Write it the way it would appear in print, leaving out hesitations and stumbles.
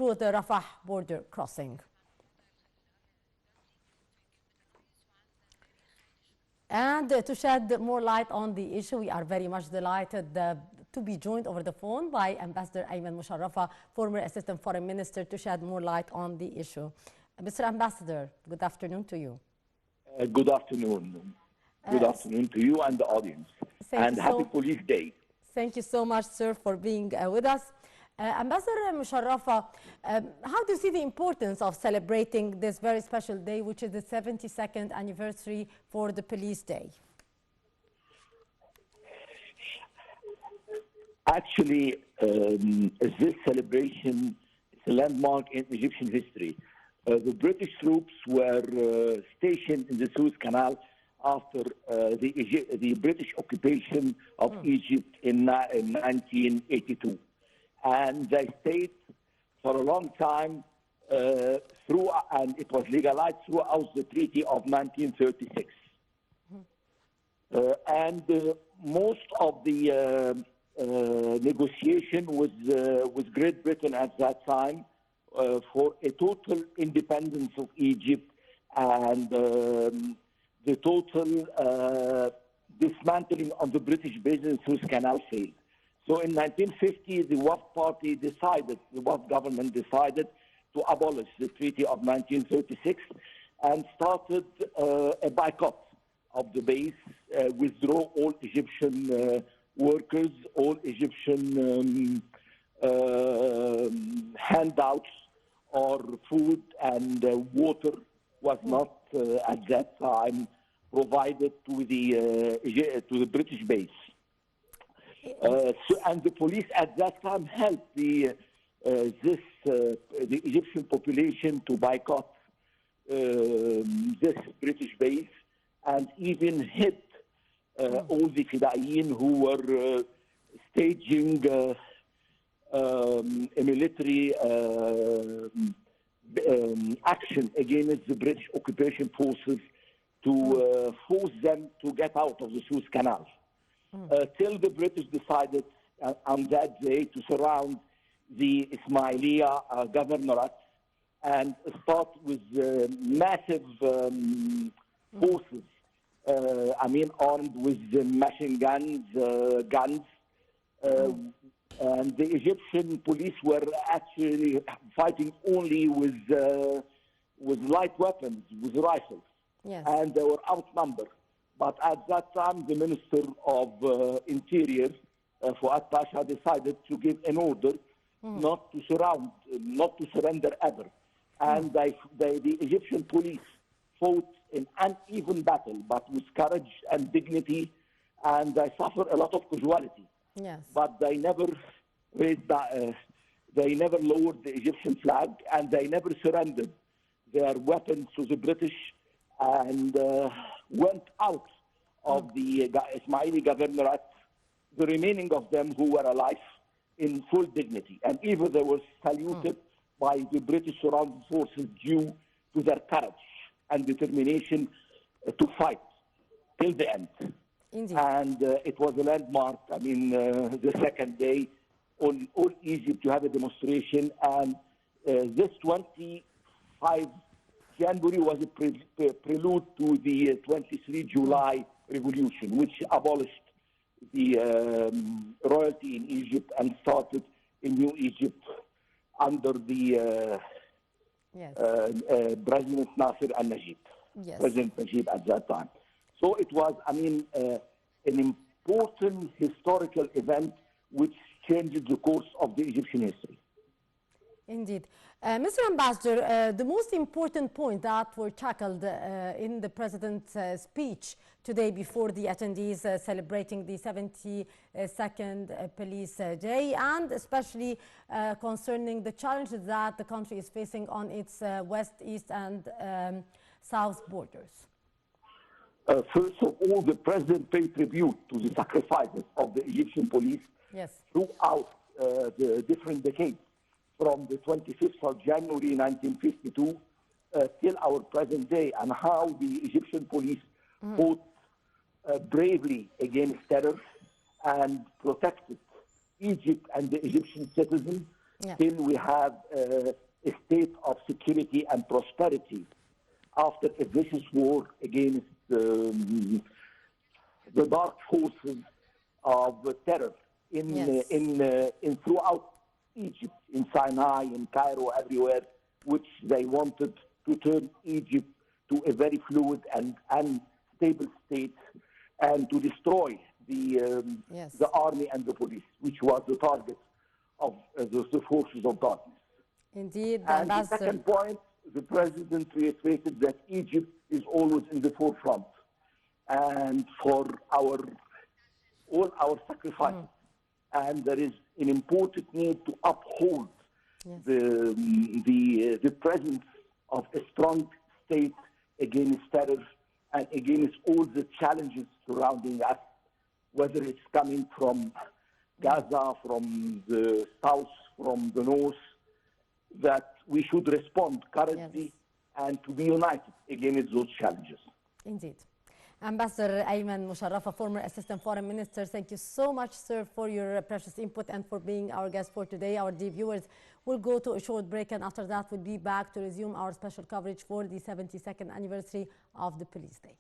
through the Rafah border crossing. And to shed more light on the issue, we are very much delighted to be joined over the phone by Ambassador Ayman Mosharafa, former Assistant Foreign Minister, to shed more light on the issue. Mr. Ambassador, good afternoon to you. Good afternoon. Good afternoon to you and the audience. And happy Police Day. Thank you so much, sir, for being with us. Ambassador Mosharafa, how do you see the importance of celebrating this very special day, which is the 72nd anniversary for the Police Day? Actually, this celebration is a landmark in Egyptian history. The British troops were stationed in the Suez Canal after the British occupation of Egypt in 1982. And they stayed for a long time and it was legalized throughout the Treaty of 1936. Most of the negotiation with Great Britain at that time for a total independence of Egypt and the total dismantling of the British base in Suez Canal failed. So in 1950, the WAF government decided to abolish the Treaty of 1936 and started a boycott of the base, withdraw all Egyptian workers, all Egyptian handouts or food and water was not at that time provided to the British base. And the police at that time helped the Egyptian population to boycott this British base and even hit all the Fida'in who were staging a military action against the British occupation forces to force them to get out of the Suez Canal. Till the British decided on that day to surround the Ismailia governorate and start with massive forces, armed with machine guns, and the Egyptian police were actually fighting only with light weapons, with rifles, and they were outnumbered. But at that time, the Minister of Interior, Fuad Pasha, decided to give an order not to surrender ever. And the Egyptian police fought an uneven battle, but with courage and dignity, and they suffered a lot of casualty. But they never they never lowered the Egyptian flag, and they never surrendered their weapons to the British, and went out of the Ismaili governorate, the remaining of them who were alive, in full dignity. And even they were saluted by the British surrounding forces due to their courage and determination to fight till the end. Indeed. And it was a landmark. The second day, all Egypt to have a demonstration. And this 25 January was a prelude to the 23 July revolution, which abolished the royalty in Egypt and started a new Egypt under the President Nasser al-Najib, President Najib at that time. So it was, an important historical event which changed the course of the Egyptian history. Indeed. Mr. Ambassador, the most important point that were tackled in the President's speech today before the attendees celebrating the 72nd Police Day, and especially concerning the challenges that the country is facing on its west, east and south borders. First of all, the President paid tribute to the sacrifices of the Egyptian police throughout the different decades, from the 25th of January 1952 till our present day, and how the Egyptian police fought bravely against terror and protected Egypt and the Egyptian citizens Yeah. Still, we have a state of security and prosperity after a vicious war against the dark forces of terror in throughout Egypt, in Sinai, in Cairo, everywhere, which they wanted to turn Egypt to a very fluid and unstable state and to destroy the army and the police, which was the target of the forces of darkness. Indeed, and the second point, the president reiterated that Egypt is always in the forefront, and for all our sacrifices, and there is an important need to uphold the presence of a strong state against terror and against all the challenges surrounding us, whether it's coming from Gaza, from the south, from the north, that we should respond currently and to be united against those challenges. Indeed. Ambassador Ayman Mosharafa, former Assistant Foreign Minister, thank you so much, sir, for your precious input and for being our guest for today. Our dear viewers will go to a short break, and after that we'll be back to resume our special coverage for the 72nd anniversary of the Police Day.